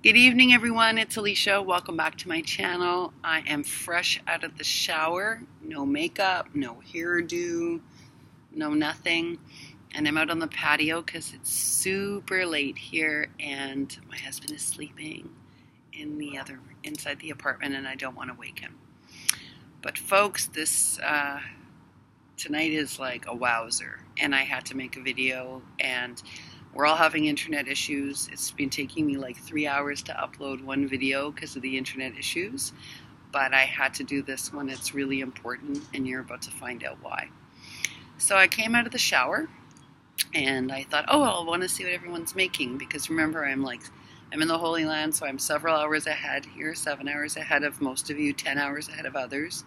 Good evening, everyone. It's Alicia. Welcome back to my channel. I am fresh out of the shower. No makeup, no hairdo, no nothing. And I'm out on the patio because it's super late here and my husband is sleeping inside the apartment and I don't want to wake him. But folks, this tonight is like a wowzer, and I had to make a video, and we're all having internet issues. It's been taking me like 3 hours to upload one video because of the internet issues, but I had to do this one. It's really important, and you're about to find out why. So I came out of the shower, and I thought, oh, I want to see what everyone's making, because remember, I'm in the Holy Land, so I'm several hours ahead here, 7 hours ahead of most of you, 10 hours ahead of others,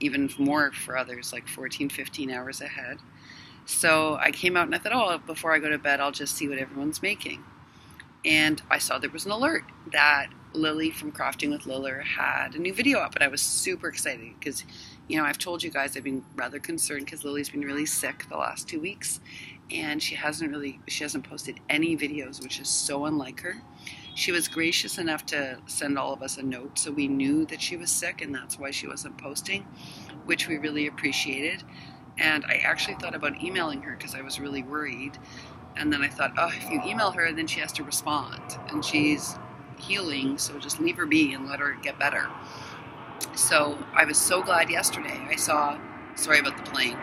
even more for others, like 14, 15 hours ahead. So I came out and I thought, oh, before I go to bed, I'll just see what everyone's making. And I saw there was an alert that Lily from Crafting with Liller had a new video up, and I was super excited because, I've told you guys I've been rather concerned because Lily's been really sick the last 2 weeks, and she hasn't posted any videos, which is so unlike her. She was gracious enough to send all of us a note so we knew that she was sick, and that's why she wasn't posting, which we really appreciated. And I actually thought about emailing her because I was really worried. And then I thought, oh, if you email her, then she has to respond. And she's healing, so just leave her be and let her get better. So I was so glad yesterday I saw, sorry about the plane.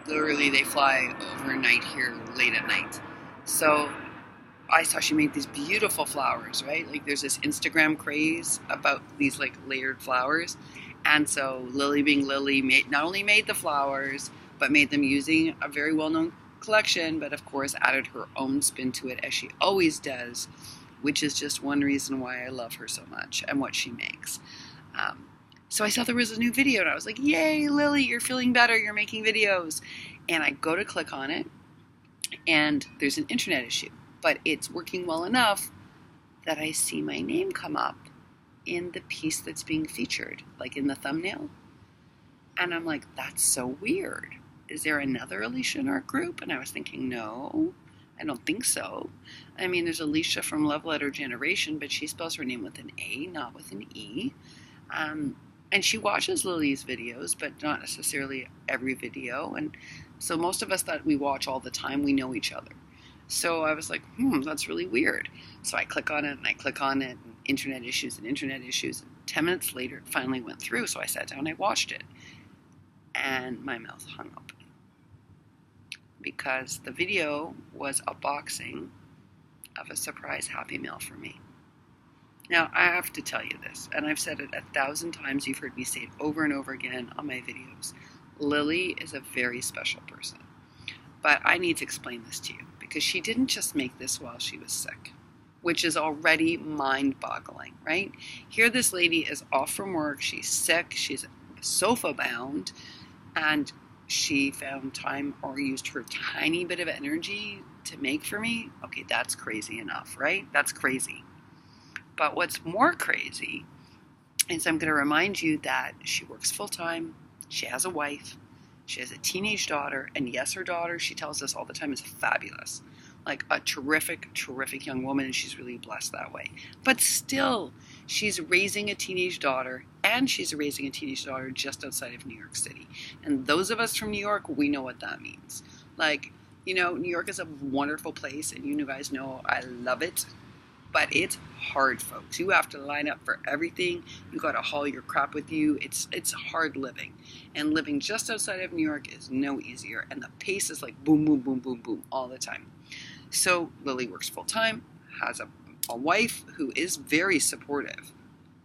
They fly overnight here late at night. So I saw she made these beautiful flowers, right? Like there's this Instagram craze about these like layered flowers. And so Lily, being Lily, not only made the flowers, but made them using a very well-known collection, but of course added her own spin to it, as she always does, which is just one reason why I love her so much and what she makes. So I saw there was a new video, and I was like, yay, Lily, you're feeling better, you're making videos. And I go to click on it, and there's an internet issue, but it's working well enough that I see my name come up in the piece that's being featured, like in the thumbnail. And I'm like, that's so weird. Is there another Alicia in our group? And I was thinking, no, I don't think so. I mean, there's Alicia from Love Letter Generation, but she spells her name with an A, not with an E. And she watches Lily's videos, but not necessarily every video. And so most of us that we watch all the time, we know each other. So I was like, that's really weird. So I click on it, and I click on it, and internet issues. And 10 minutes later, it finally went through. So I sat down and I watched it. And my mouth hung open. Because the video was a boxing of a surprise Happy Meal for me. Now, I have to tell you this, and I've said it 1,000 times. You've heard me say it over and over again on my videos. Lily is a very special person. But I need to explain this to you, because she didn't just make this while she was sick, which is already mind-boggling, right? Here this lady is off from work, she's sick, she's sofa-bound, and she found time or used her tiny bit of energy to make for me. Okay, that's crazy enough, right? That's crazy. But what's more crazy is I'm going to remind you that she works full-time, she has a wife, she has a teenage daughter, and yes, her daughter, she tells us all the time, is fabulous. Like a terrific, terrific young woman, and she's really blessed that way. But still, she's raising a teenage daughter, and she's raising a teenage daughter just outside of New York City. And those of us from New York, we know what that means. Like, New York is a wonderful place, and you guys know I love it. But it's hard, folks. You have to line up for everything. You got to haul your crap with you. It's hard living. And living just outside of New York is no easier. And the pace is like boom, boom, boom, boom, boom all the time. So Lily works full-time, has a wife who is very supportive.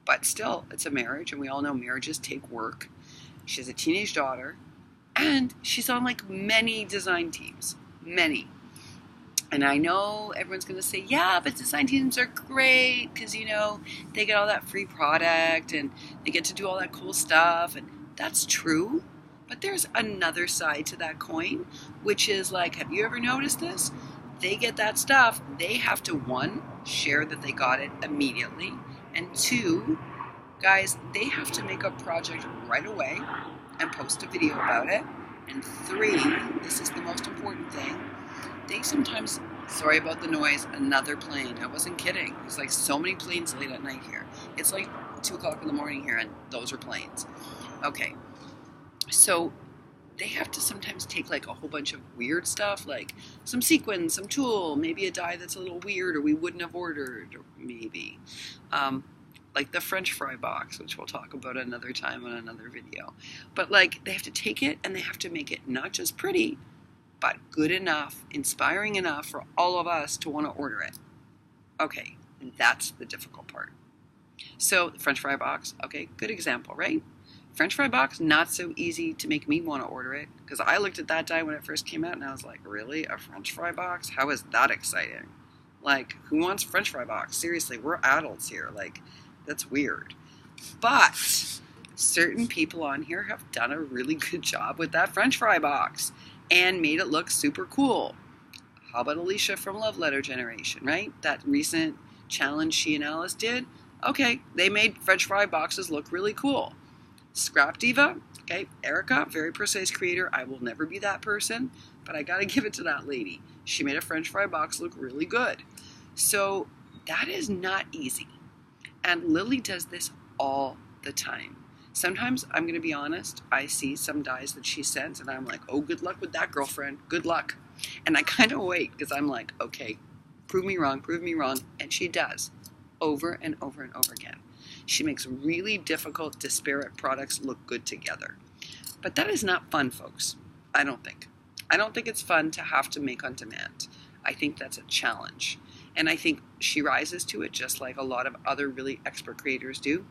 But still, it's a marriage, and we all know marriages take work. She has a teenage daughter, and she's on like many design teams. Many. And I know everyone's going to say, yeah, but design teams are great because, they get all that free product and they get to do all that cool stuff. And that's true. But there's another side to that coin, which is like, have you ever noticed this? They get that stuff. They have to, 1, share that they got it immediately. And 2, guys, they have to make a project right away and post a video about it. And 3, this is the most important thing, they sometimes Sorry about the noise. Another plane. I wasn't kidding. There's like so many planes late at night here. It's like 2 o'clock in the morning here, and those are planes. Okay. So they have to sometimes take like a whole bunch of weird stuff, like some sequins, some tulle, maybe a dye that's a little weird or we wouldn't have ordered, or maybe. Like the French fry box, which we'll talk about another time on another video. But like they have to take it and they have to make it not just pretty, but good enough, inspiring enough for all of us to want to order it. Okay, that's the difficult part. So the French fry box, okay, good example, right? French fry box, not so easy to make me want to order it, because I looked at that dye when it first came out and I was like, really? A French fry box? How is that exciting? Like, who wants French fry box? Seriously, we're adults here. Like, that's weird. But certain people on here have done a really good job with that French fry box and made it look super cool. How about Alicia from Love Letter Generation, right? That recent challenge she and Alice did. Okay, they made French fry boxes look really cool. Scrap Diva, okay, Erica, very precise creator. I will never be that person, but I gotta give it to that lady. She made a French fry box look really good. So that is not easy. And Lily does this all the time. Sometimes, I'm going to be honest, I see some dyes that she sends and I'm like, oh, good luck with that, girlfriend. Good luck. And I kind of wait because I'm like, okay, prove me wrong. And she does over and over and over again. She makes really difficult, disparate products look good together. But that is not fun, folks. I don't think. I don't think it's fun to have to make on demand. I think that's a challenge. And I think she rises to it just like a lot of other really expert creators do.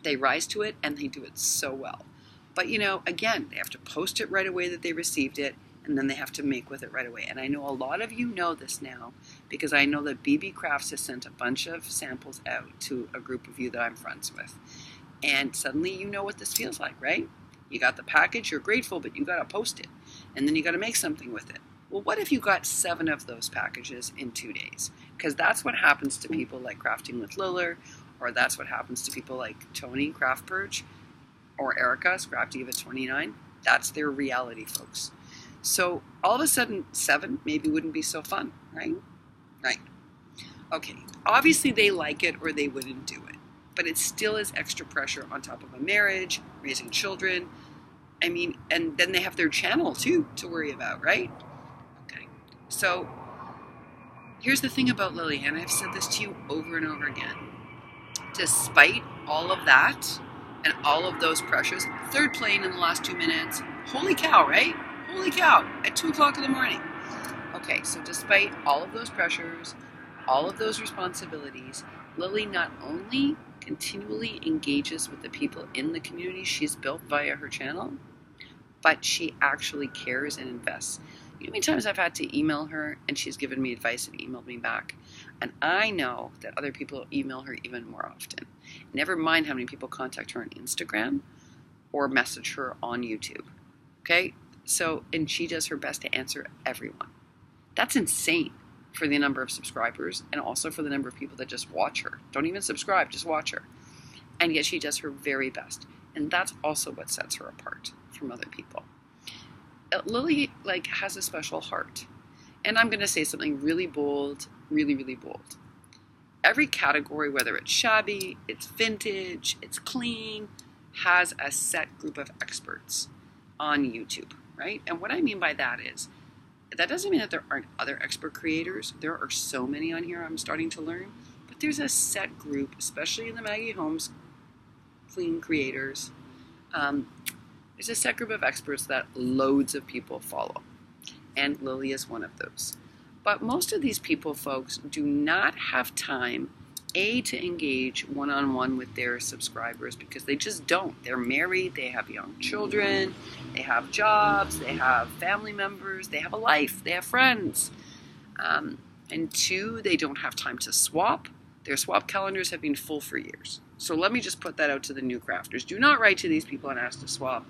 They rise to it and they do it so well. But again, they have to post it right away that they received it, and then they have to make with it right away. And I know a lot of you know this now because I know that BB Crafts has sent a bunch of samples out to a group of you that I'm friends with. And suddenly you know what this feels like, right? You got the package, you're grateful, but you got to post it. And then you got to make something with it. Well, what if you got 7 of those packages in 2 days? Because that's what happens to people like Crafting with Liller, or that's what happens to people like Tony, Craft Perch, or Erica, Scrap Diva 29. That's their reality, folks. So all of a sudden, 7 maybe wouldn't be so fun, right? Right. Okay, obviously they like it or they wouldn't do it. But it still is extra pressure on top of a marriage, raising children. I mean, and then they have their channel too to worry about, right? Okay, so here's the thing about Lily, and I've said this to you over and over again. Despite all of that and all of those pressures, 3rd plane in the last 2 minutes, holy cow, right? Holy cow, at 2 o'clock in the morning. Okay, so despite all of those pressures, all of those responsibilities, Lily not only continually engages with the people in the community she's built via her channel, but she actually cares and invests. You know how many times I've had to email her and she's given me advice and emailed me back? And I know that other people email her even more often. Never mind how many people contact her on Instagram or message her on YouTube. Okay? So, and she does her best to answer everyone. That's insane for the number of subscribers and also for the number of people that just watch her. Don't even subscribe, just watch her. And yet she does her very best. And that's also what sets her apart from other people. Lily has a special heart. And I'm going to say something really bold, really, really bold. Every category, whether it's shabby, it's vintage, it's clean, has a set group of experts on YouTube, right? And what I mean by that is, that doesn't mean that there aren't other expert creators. There are so many on here I'm starting to learn. But there's a set group, especially in the Maggie Holmes clean creators. There's a set group of experts that loads of people follow. And Lily is one of those. But most of these people, folks, do not have time, A, to engage one-on-one with their subscribers because they just don't. They're married, they have young children, they have jobs, they have family members, they have a life, they have friends. And 2, they don't have time to swap. Their swap calendars have been full for years. So let me just put that out to the new crafters. Do not write to these people and ask to swap.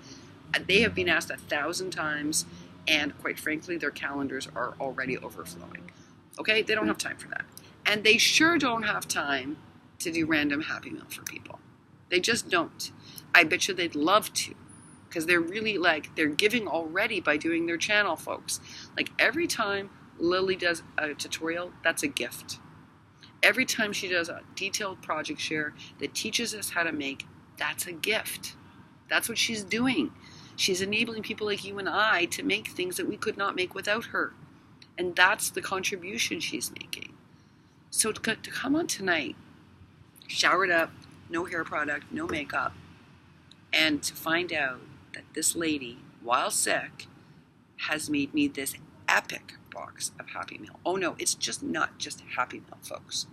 They have been asked 1,000 times, and quite frankly, their calendars are already overflowing. Okay? They don't have time for that. And they sure don't have time to do random Happy Meal for people. They just don't. I bet you they'd love to, because they're really they're giving already by doing their channel, folks. Every time Lily does a tutorial, that's a gift. Every time she does a detailed project share that teaches us how to make, that's a gift. That's what she's doing. She's enabling people like you and I to make things that we could not make without her. And that's the contribution she's making. So to come on tonight, showered up, no hair product, no makeup, and to find out that this lady, while sick, has made me this epic box of Happy Meal. Oh no, it's just not just Happy Meal, folks.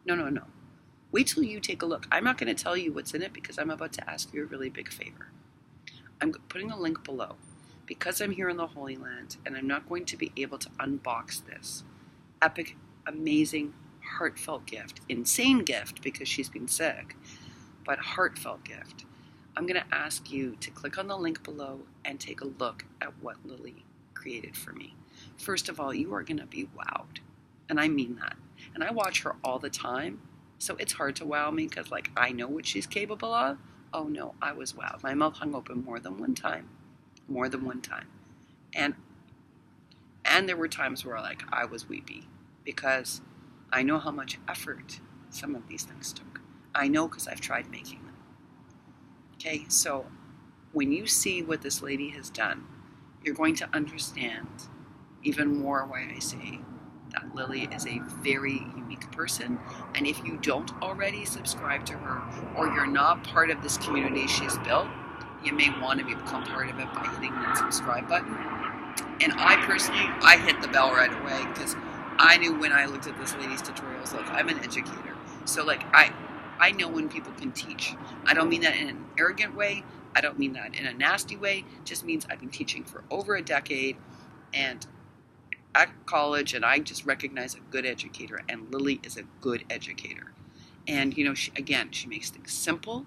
No. Wait till you take a look. I'm not going to tell you what's in it because I'm about to ask you a really big favor. I'm putting a link below because I'm here in the Holy Land and I'm not going to be able to unbox this epic, amazing, heartfelt gift. Insane gift because she's been sick, but heartfelt gift. I'm going to ask you to click on the link below and take a look at what Lily created for me. First of all, you are going to be wowed. And I mean that. And I watch her all the time, so it's hard to wow me because, like, I know what she's capable of. Oh no, I was wowed. My mouth hung open more than one time. And there were times where, like, I was weepy because I know how much effort some of these things took. I know because I've tried making them. Okay, so when you see what this lady has done, you're going to understand even more why I say that Lily is a very unique person. And if you don't already subscribe to her, or you're not part of this community she's built, you may want to become part of it by hitting that subscribe button. And I hit the bell right away because I knew when I looked at this lady's tutorials, look, I'm an educator. So like I know when people can teach. I don't mean that in an arrogant way. I don't mean that in a nasty way. It just means I've been teaching for over a decade and at college, and I just recognize a good educator, and Lily is a good educator. And you know, she makes things simple,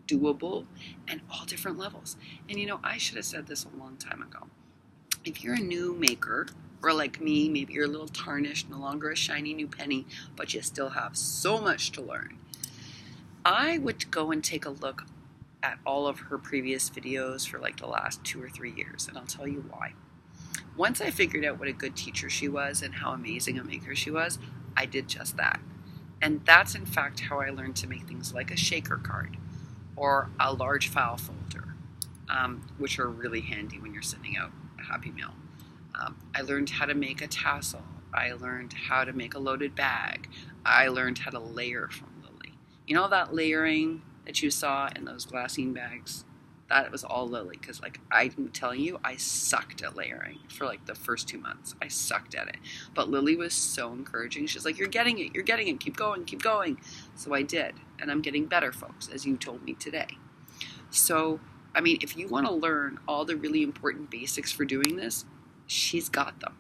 doable, and all different levels. And you know, I should have said this a long time ago. If you're a new maker, or like me, maybe you're a little tarnished, no longer a shiny new penny, but you still have so much to learn, I would go and take a look at all of her previous videos for like the last 2 or 3 years, and I'll tell you why. Once I figured out what a good teacher she was and how amazing a maker she was, I did just that. And that's in fact how I learned to make things like a shaker card or a large file folder, which are really handy when you're sending out a Happy Meal. I learned how to make a tassel. I learned how to make a loaded bag. I learned how to layer from Lily. You know that layering that you saw in those glassine bags? That was all Lily, because like I'm telling you, I sucked at layering for like the first 2 months. I sucked at it. But Lily was so encouraging. She's like, you're getting it, keep going. So I did, and I'm getting better, folks, as you told me today. So, I mean, if you want to learn all the really important basics for doing this, she's got them.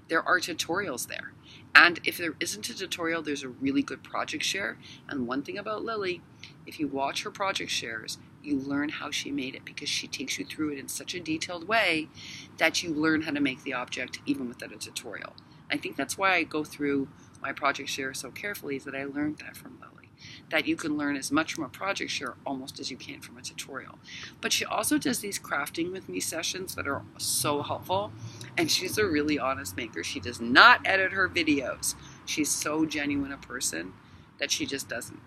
There are tutorials there. And if there isn't a tutorial, there's a really good project share. And one thing about Lily, if you watch her project shares, you learn how she made it because she takes you through it in such a detailed way that you learn how to make the object even without a tutorial. I think that's why I go through my project share so carefully, is that I learned that from Lily, that you can learn as much from a project share almost as you can from a tutorial. But she also does these crafting with me sessions that are so helpful, and she's a really honest maker. She does not edit her videos. She's so genuine a person that she just doesn't.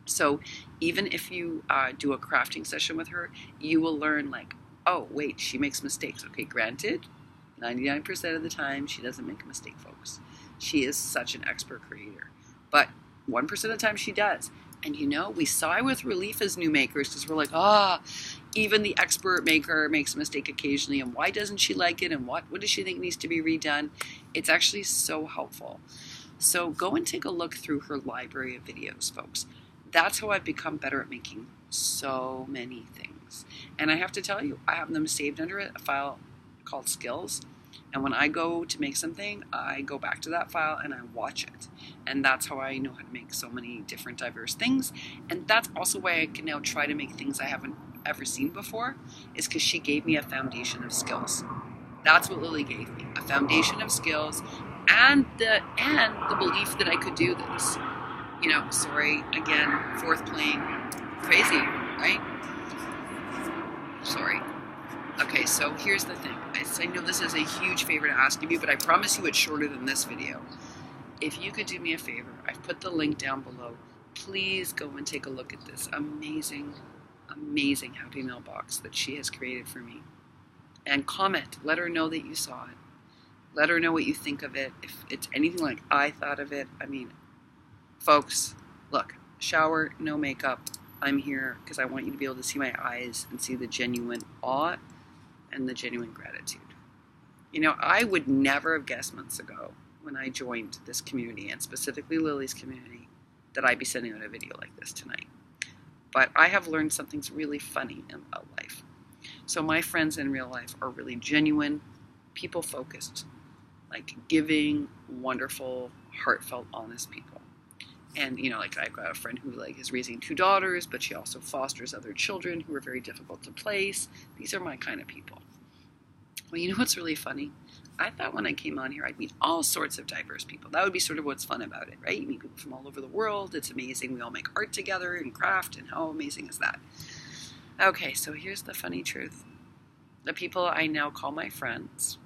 So even if you do a crafting session with her, you will learn like, oh, wait, she makes mistakes. Okay, granted, 99% of the time, she doesn't make a mistake, folks. She is such an expert creator. But 1% of the time, she does. And you know, we sigh with relief as new makers because we're like, even the expert maker makes a mistake occasionally. And why doesn't she like it? And what does she think needs to be redone? It's actually so helpful. So go and take a look through her library of videos, folks. That's how I've become better at making so many things. And I have to tell you, I have them saved under a file called Skills. And when I go to make something, I go back to that file and I watch it. And that's how I know how to make so many different diverse things. And that's also why I can now try to make things I haven't ever seen before, is because she gave me a foundation of skills. That's what Lily gave me, a foundation of skills and the belief that I could do this. You know, sorry, again, fourth playing, crazy, right? Sorry. Okay, so here's the thing. I know this is a huge favor to ask of you, but I promise you it's shorter than this video. If you could do me a favor, I've put the link down below. Please go and take a look at this amazing, amazing Happy Mailbox that she has created for me. And comment. Let her know that you saw it. Let her know what you think of it. If it's anything like I thought of it, I mean, folks, look, shower, no makeup. I'm here because I want you to be able to see my eyes and see the genuine awe and the genuine gratitude. You know, I would never have guessed months ago when I joined this community, and specifically Lily's community, that I'd be sending out a video like this tonight. But I have learned something's really funny about life. So my friends in real life are really genuine, people-focused, like giving, wonderful, heartfelt, honest people. And, you know, like I've got a friend who like is raising 2 daughters, but she also fosters other children who are very difficult to place. These are my kind of people. Well, you know what's really funny? I thought when I came on here I'd meet all sorts of diverse people. That would be sort of what's fun about it, right? You meet people from all over the world. It's amazing. We all make art together and craft, and how amazing is that? Okay, so here's the funny truth. The people I now call my friends,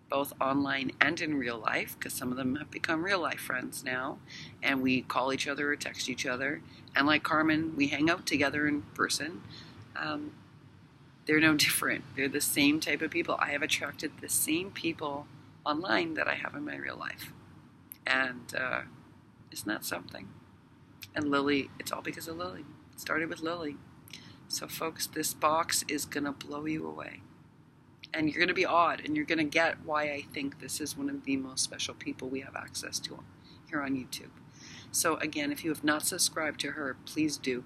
both online and in real life, because some of them have become real life friends now, and we call each other or text each other, and like Carmen, we hang out together in person. They're no different. They're the same type of people. I have attracted the same people online that I have in my real life. And isn't that something? And Lily, it's all because of Lily. It started with Lily. So folks, this box is going to blow you away. And you're going to be awed, and you're going to get why I think this is one of the most special people we have access to here on YouTube. So again, if you have not subscribed to her, please do.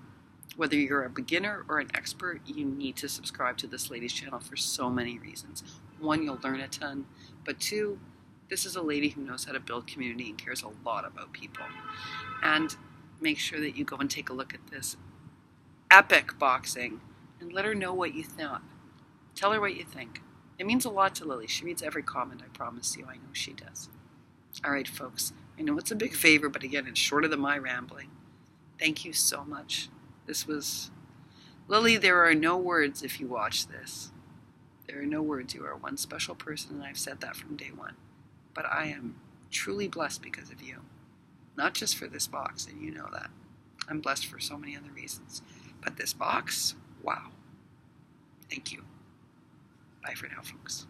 Whether you're a beginner or an expert, you need to subscribe to this lady's channel for so many reasons. 1, you'll learn a ton, but 2, this is a lady who knows how to build community and cares a lot about people. And make sure that you go and take a look at this epic boxing and let her know what you thought. Tell her what you think. It means a lot to Lily. She reads every comment, I promise you. I know she does. All right, folks. I know it's a big favor, but again, it's shorter than my rambling. Thank you so much. This was... Lily, there are no words if you watch this. There are no words. You are one special person, and I've said that from day one. But I am truly blessed because of you. Not just for this box, and you know that. I'm blessed for so many other reasons. But this box, wow. Thank you. Bye for now, folks.